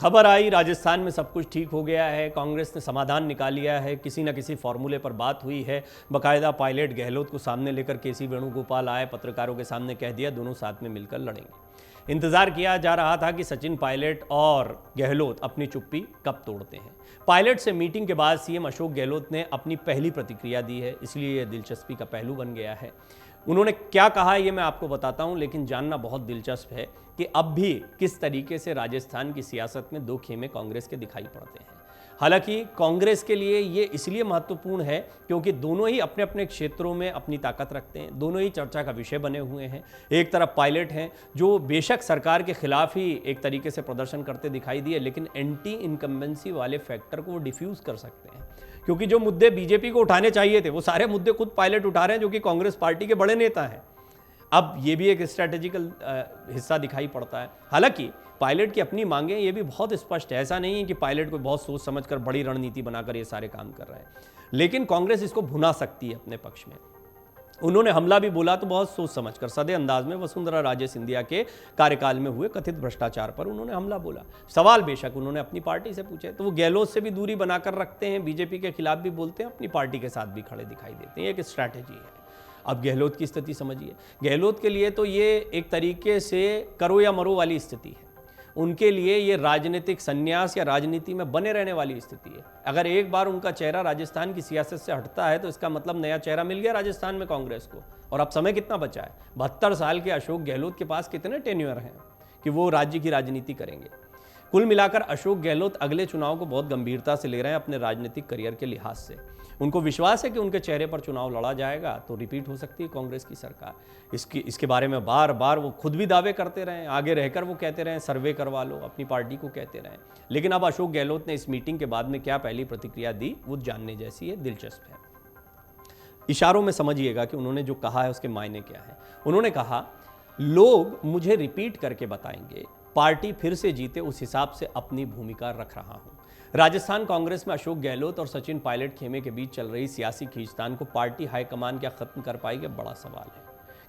खबर आई राजस्थान में सब कुछ ठीक हो गया है, कांग्रेस ने समाधान निकाल लिया है, किसी न किसी फॉर्मूले पर बात हुई है। बाकायदा पायलट गहलोत को सामने लेकर केसी वेणुगोपाल आए, पत्रकारों के सामने कह दिया दोनों साथ में मिलकर लड़ेंगे। इंतजार किया जा रहा था कि सचिन पायलट और गहलोत अपनी चुप्पी कब तोड़ते हैं। पायलट से मीटिंग के बाद सीएम अशोक गहलोत ने अपनी पहली प्रतिक्रिया दी है, इसलिए यह दिलचस्पी का पहलू बन गया है। उन्होंने क्या कहा ये मैं आपको बताता हूं, लेकिन जानना बहुत दिलचस्प है कि अब भी किस तरीके से राजस्थान की सियासत में दो खेमे कांग्रेस के दिखाई पड़ते हैं। हालांकि कांग्रेस के लिए ये इसलिए महत्वपूर्ण है क्योंकि दोनों ही अपने अपने क्षेत्रों में अपनी ताकत रखते हैं, दोनों ही चर्चा का विषय बने हुए हैं। एक तरफ पायलट हैं जो बेशक सरकार के खिलाफ ही एक तरीके से प्रदर्शन करते दिखाई दिए, लेकिन एंटी इनकम्बेंसी वाले फैक्टर को वो डिफ्यूज कर सकते हैं, क्योंकि जो मुद्दे बीजेपी को उठाने चाहिए थे वो सारे मुद्दे खुद पायलट उठा रहे हैं, जो कि कांग्रेस पार्टी के बड़े नेता हैं। अब ये भी एक स्ट्रैटेजिकल हिस्सा दिखाई पड़ता है। हालांकि पायलट की अपनी मांगें ये भी बहुत स्पष्ट है, ऐसा नहीं है कि पायलट को बहुत सोच समझकर बड़ी रणनीति बनाकर ये सारे काम कर रहे हैं, लेकिन कांग्रेस इसको भुना सकती है अपने पक्ष में। उन्होंने हमला भी बोला तो बहुत सोच समझकर, सदे अंदाज में वसुंधरा राजे सिंधिया के कार्यकाल में हुए कथित भ्रष्टाचार पर उन्होंने हमला बोला। सवाल बेशक उन्होंने अपनी पार्टी से पूछे, तो वो गहलोत से भी दूरी बनाकर रखते हैं, बीजेपी के खिलाफ भी बोलते हैं, अपनी पार्टी के साथ भी खड़े दिखाई देते हैं। एक स्ट्रैटेजी है। अब गहलोत की स्थिति समझिए। गहलोत के लिए तो ये एक तरीके से करो या मरो वाली स्थिति है। उनके लिए ये राजनीतिक संन्यास या राजनीति में बने रहने वाली स्थिति है। अगर एक बार उनका चेहरा राजस्थान की सियासत से हटता है तो इसका मतलब नया चेहरा मिल गया राजस्थान में कांग्रेस को। और अब समय कितना बचा है? 72 साल के अशोक गहलोत के पास कितने टेन्योर हैं कि वो राज्य की राजनीति करेंगे। कुल मिलाकर अशोक गहलोत अगले चुनाव को बहुत गंभीरता से ले रहे हैं अपने राजनीतिक करियर के लिहाज से। उनको विश्वास है कि उनके चेहरे पर चुनाव लड़ा जाएगा तो रिपीट हो सकती है कांग्रेस की सरकार। इसके बारे में बार बार वो खुद भी दावे करते रहे, आगे रहकर वो कहते रहे सर्वे करवा लो, अपनी पार्टी को कहते रहे। लेकिन अब अशोक गहलोत ने इस मीटिंग के बाद में क्या पहली प्रतिक्रिया दी वो जानने जैसी है, दिलचस्प है। इशारों में समझिएगा कि उन्होंने जो कहा है उसके मायने क्या है। उन्होंने कहा, लोग मुझे रिपीट करके बताएंगे, पार्टी फिर से जीते उस हिसाब से अपनी भूमिका रख रहा हूं। राजस्थान कांग्रेस में अशोक गहलोत और सचिन पायलट खेमे के बीच चल रही सियासी खींचतान को पार्टी हाईकमान क्या खत्म कर पाएगी, बड़ा सवाल है।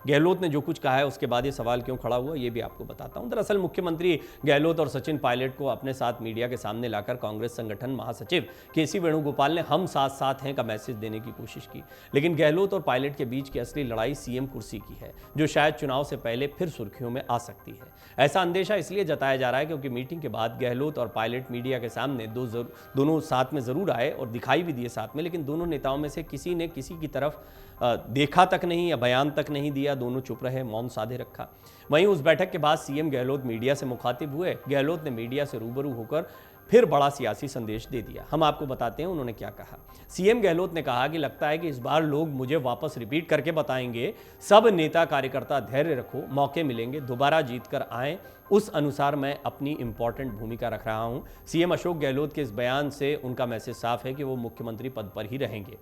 गहलोत ने जो कुछ कहा है उसके बाद ये सवाल क्यों खड़ा हुआ ये भी आपको बताता हूं। दरअसल मुख्यमंत्री गहलोत और सचिन पायलट को अपने साथ मीडिया के सामने लाकर कांग्रेस संगठन महासचिव केसी वेणुगोपाल ने हम साथ साथ हैं का मैसेज देने की कोशिश की। लेकिन गहलोत और पायलट के बीच की असली लड़ाई सीएम कुर्सी की है, जो शायद चुनाव से पहले फिर सुर्खियों में आ सकती है। ऐसा अंदेशा इसलिए जताया जा रहा है क्योंकि मीटिंग के बाद गहलोत और पायलट मीडिया के सामने दोनों साथ में जरूर आए और दिखाई भी दिए साथ में, लेकिन दोनों नेताओं में से किसी ने किसी की तरफ देखा तक नहीं या बयान तक नहीं दिया, दोनों चुप रहे, मौन साधे रखा। वहीं उस बैठक के बाद सीएम गहलोत मीडिया से मुखातिब हुए। गहलोत ने मीडिया से रूबरू होकर फिर बड़ा सियासी संदेश दे दिया। हम आपको बताते हैं उन्होंने क्या कहा। सीएम गहलोत ने कहा कि लगता है कि इस बार लोग मुझे वापस रिपीट करके बताएंगे, सब नेता कार्यकर्ता धैर्य रखो, मौके मिलेंगे, दोबारा जीत कर आए, उस अनुसार मैं अपनी इंपॉर्टेंट भूमिका रख रहा हूं। सीएम अशोक गहलोत के इस बयान से उनका मैसेज साफ है कि वो मुख्यमंत्री पद पर ही रहेंगे,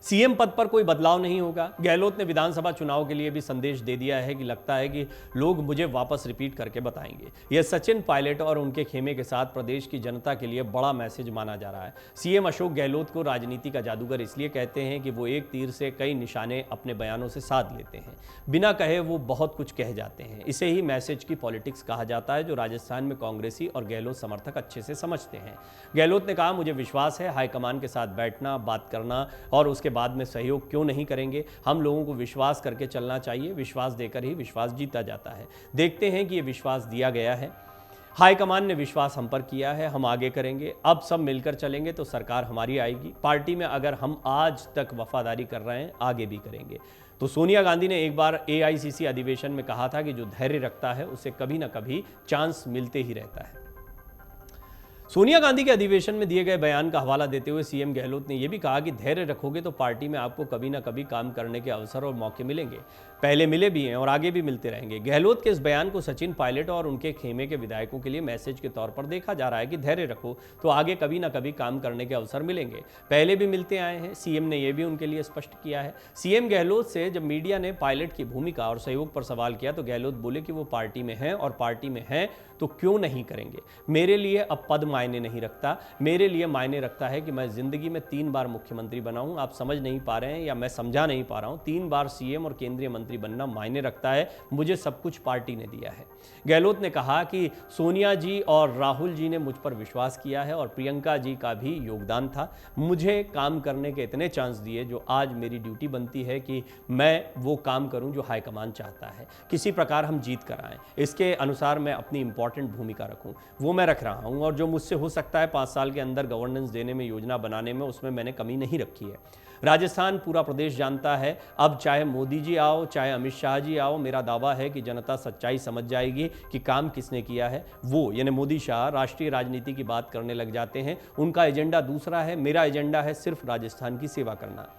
सीएम पद पर कोई बदलाव नहीं होगा। गहलोत ने विधानसभा चुनाव के लिए भी संदेश दे दिया है कि लगता है कि लोग मुझे वापस रिपीट करके बताएंगे। यह सचिन पायलट और उनके खेमे के साथ प्रदेश की जनता के लिए बड़ा मैसेज माना जा रहा है। सीएम अशोक गहलोत को राजनीति का जादूगर इसलिए कहते हैं कि वो एक तीर से कई निशाने अपने बयानों से साध लेते हैं, बिना कहे वो बहुत कुछ कह जाते हैं। इसे ही मैसेज की पॉलिटिक्स कहा जाता है, जो राजस्थान में कांग्रेसी और गहलोत समर्थक अच्छे से समझते हैं। गहलोत ने कहा, मुझे विश्वास है हाईकमान के साथ बैठना, बात करना और उसके बाद में सहयोग क्यों नहीं करेंगे। हम लोगों को विश्वास करके चलना चाहिए, विश्वास देकर ही विश्वास जीता जाता है। देखते हैं कि ये विश्वास दिया गया है, हाईकमान ने विश्वास हम पर किया है, हम आगे करेंगे। अब सब मिलकर चलेंगे तो सरकार हमारी आएगी। पार्टी में अगर हम आज तक वफादारी कर रहे हैं, आगे भी करेंगे। तो सोनिया गांधी ने एक बार एआईसीसी अधिवेशन में कहा था कि जो धैर्य रखता है उसे कभी ना कभी चांस मिलते ही रहता है। सोनिया गांधी के अधिवेशन में दिए गए बयान का हवाला देते हुए सीएम गहलोत ने यह भी कहा कि धैर्य रखोगे तो पार्टी में आपको कभी ना कभी काम करने के अवसर और मौके मिलेंगे, पहले मिले भी हैं और आगे भी मिलते रहेंगे। गहलोत के इस बयान को सचिन पायलट और उनके खेमे के विधायकों के लिए मैसेज के तौर पर देखा जा रहा है कि धैर्य रखो तो आगे कभी ना कभी काम करने के अवसर मिलेंगे, पहले भी मिलते आए हैं। सीएम ने यह भी उनके लिए स्पष्ट किया है। सीएम गहलोत से जब मीडिया ने पायलट की भूमिका और सहयोग पर सवाल किया तो गहलोत बोले कि वो पार्टी में हैं और पार्टी में हैं तो क्यों नहीं करेंगे। मेरे लिए अब पद मायने नहीं रखता, मेरे लिए मायने रखता है कि मैं ज़िंदगी में 3 बार मुख्यमंत्री बना हूं। आप समझ नहीं पा रहे हैं या मैं समझा नहीं पा रहा हूं, 3 बार सीएम और केंद्रीय मंत्री बनना मायने रखता है। मुझे सब कुछ पार्टी ने दिया है। गहलोत ने कहा कि सोनिया जी और राहुल जी ने मुझ पर विश्वास किया है और प्रियंका जी का भी योगदान था। मुझे काम करने के इतने चांस दिए जो आज मेरी ड्यूटी बनती है कि मैं वो काम करूं जो हाईकमान चाहता है, किसी प्रकार हम जीत कर आएँ, इसके अनुसार मैं अपनी इंपॉर्टेंट भूमिका रखूं, वो मैं रख रहा हूं। और जो मुझसे हो सकता है 5 साल के अंदर गवर्नेंस देने में, योजना बनाने में, उसमें मैंने कमी नहीं रखी है। राजस्थान पूरा प्रदेश जानता है, अब चाहे मोदी जी आओ, चाहे अमित शाह जी आओ, मेरा दावा है कि जनता सच्चाई समझ जाएगी कि काम किसने किया है। वो यानी मोदी शाह राष्ट्रीय राजनीति की बात करने लग जाते हैं, उनका एजेंडा दूसरा है, मेरा एजेंडा है सिर्फ राजस्थान की सेवा करना।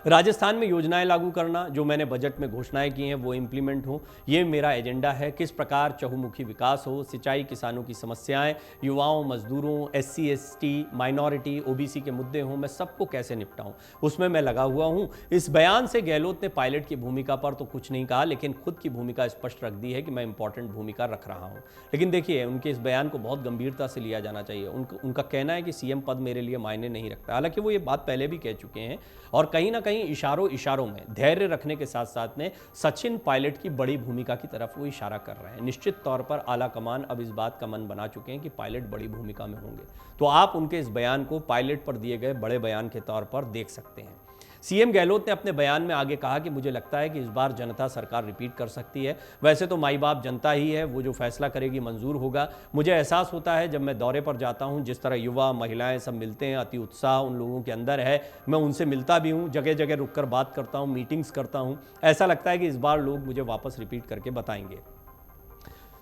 राजस्थान में योजनाएं लागू करना, जो मैंने बजट में घोषणाएं की हैं वो इंप्लीमेंट हो, ये मेरा एजेंडा है। किस प्रकार चहुमुखी विकास हो, सिंचाई, किसानों की समस्याएं, युवाओं, मजदूरों, SC ST, माइनॉरिटी, OBC के मुद्दे हों, मैं सबको कैसे निपटाऊं, उसमें मैं लगा हुआ हूं। इस बयान से गहलोत ने पायलट की भूमिका पर तो कुछ नहीं कहा, लेकिन खुद की भूमिका स्पष्ट रख दी है कि मैं इंपॉर्टेंट भूमिका रख रहा हूं। लेकिन देखिए, उनके इस बयान को बहुत गंभीरता से लिया जाना चाहिए। उनका कहना है कि सीएम पद मेरे लिए मायने नहीं रखता, हालांकि वो ये बात पहले भी कह चुके हैं और कहीं ना कहीं इशारों में धैर्य रखने के साथ साथ में सचिन पायलट की बड़ी भूमिका की तरफ वो इशारा कर रहे हैं। निश्चित तौर पर आला कमान अब इस बात का मन बना चुके हैं कि पायलट बड़ी भूमिका में होंगे, तो आप उनके इस बयान को पायलट पर दिए गए बड़े बयान के तौर पर देख सकते हैं। सीएम गहलोत ने अपने बयान में आगे कहा कि मुझे लगता है कि इस बार जनता सरकार रिपीट कर सकती है। वैसे तो माई बाप जनता ही है, वो जो फैसला करेगी मंजूर होगा। मुझे एहसास होता है जब मैं दौरे पर जाता हूं, जिस तरह युवा महिलाएं सब मिलते हैं, अति उत्साह उन लोगों के अंदर है। मैं उनसे मिलता भी हूं, जगह जगह रुककर बात करता हूं, मीटिंग्स करता हूं। ऐसा लगता है कि इस बार लोग मुझे वापस रिपीट करके बताएंगे।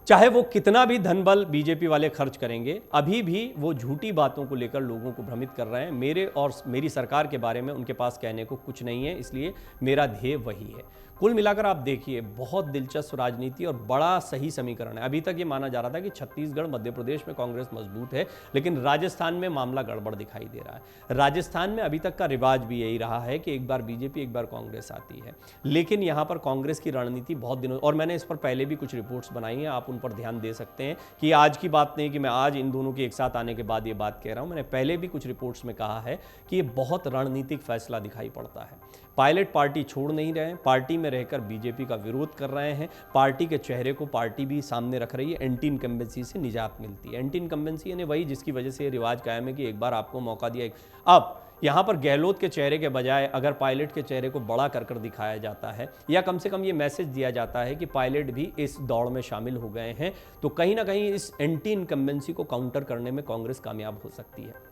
चाहे वो कितना भी धन बल बीजेपी वाले खर्च करेंगे, अभी भी वो झूठी बातों को लेकर लोगों को भ्रमित कर रहे हैं। मेरे और मेरी सरकार के बारे में उनके पास कहने को कुछ नहीं है, इसलिए मेरा ध्येय वही है। कुल मिलाकर आप देखिए, बहुत दिलचस्प राजनीति और बड़ा सही समीकरण है। अभी तक ये माना जा रहा था कि छत्तीसगढ़, मध्य प्रदेश में कांग्रेस मजबूत है, लेकिन राजस्थान में मामला गड़बड़ दिखाई दे रहा है। राजस्थान में अभी तक का रिवाज भी यही रहा है कि एक बार बीजेपी, एक बार कांग्रेस आती है, लेकिन यहाँ पर कांग्रेस की रणनीति बहुत दिनों, और मैंने इस पर पहले भी कुछ रिपोर्ट्स बनाई हैं, आप उन पर ध्यान दे सकते हैं कि आज की बात नहीं कि मैं आज इन दोनों के एक साथ आने के बाद ये बात कह रहा हूँ। मैंने पहले भी कुछ रिपोर्ट्स में कहा है कि ये बहुत रणनीतिक फैसला दिखाई पड़ता है। पायलट पार्टी छोड़ नहीं रहे हैं, पार्टी में रहकर बीजेपी का विरोध कर रहे हैं। पार्टी के चेहरे को पार्टी भी सामने रख रही है। एंटी इनकम्बेंसी से निजात मिलती है। एंटी इनकम्बेंसी यानी वही जिसकी वजह से ये रिवाज कायम है कि एक बार आपको मौका दिया। अब यहाँ पर गहलोत के चेहरे के बजाय अगर पायलट के चेहरे को बड़ा कर दिखाया जाता है, या कम से कम ये मैसेज दिया जाता है कि पायलट भी इस दौड़ में शामिल हो गए हैं, तो कहीं ना कहीं इस एंटी इनकम्बेंसी को काउंटर करने में कांग्रेस कामयाब हो सकती है।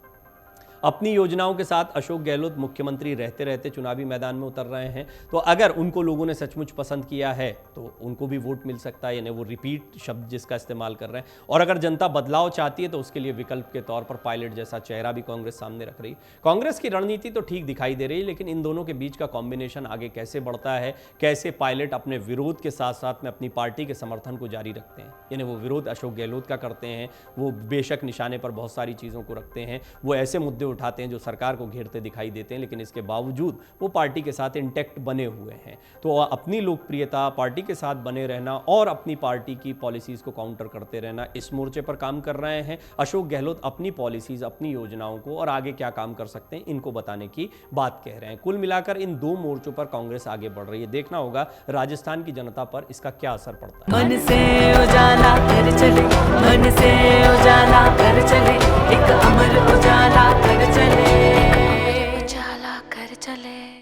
अपनी योजनाओं के साथ अशोक गहलोत मुख्यमंत्री रहते रहते चुनावी मैदान में उतर रहे हैं, तो अगर उनको लोगों ने सचमुच पसंद किया है तो उनको भी वोट मिल सकता है, यानी वो रिपीट शब्द जिसका इस्तेमाल कर रहे हैं। और अगर जनता बदलाव चाहती है तो उसके लिए विकल्प के तौर पर पायलट जैसा चेहरा भी कांग्रेस सामने रख रही है। कांग्रेस की रणनीति तो ठीक दिखाई दे रही है, लेकिन इन दोनों के बीच का कॉम्बिनेशन आगे कैसे बढ़ता है, कैसे पायलट अपने विरोध के साथ साथ में अपनी पार्टी के समर्थन को जारी रखते हैं, यानी वो विरोध अशोक गहलोत का करते हैं, वो बेशक निशाने पर बहुत सारी चीज़ों को रखते हैं, वो ऐसे मुद्दे उठाते हैं जो सरकार को घेरते दिखाई देते हैं, लेकिन इसके बावजूद वो पार्टी के साथ इंटैक्ट बने हुए हैं। तो अपनी लोकप्रियता, पार्टी के साथ बने रहना और अपनी पार्टी की पॉलिसीज को काउंटर करते रहना, इस मोर्चे पर काम कर रहे हैं। अशोक गहलोत अपनी पॉलिसीज, अपनी योजनाओं को और आगे क्या काम कर सकते हैं, इनको बताने की बात कह रहे हैं। कुल मिलाकर इन दो मोर्चों पर कांग्रेस आगे बढ़ रही है। देखना होगा राजस्थान की जनता पर इसका क्या असर पड़ता है। मन से उजाला कर चले, मन से उजाला कर चले, एक अमर उजाला कर चले।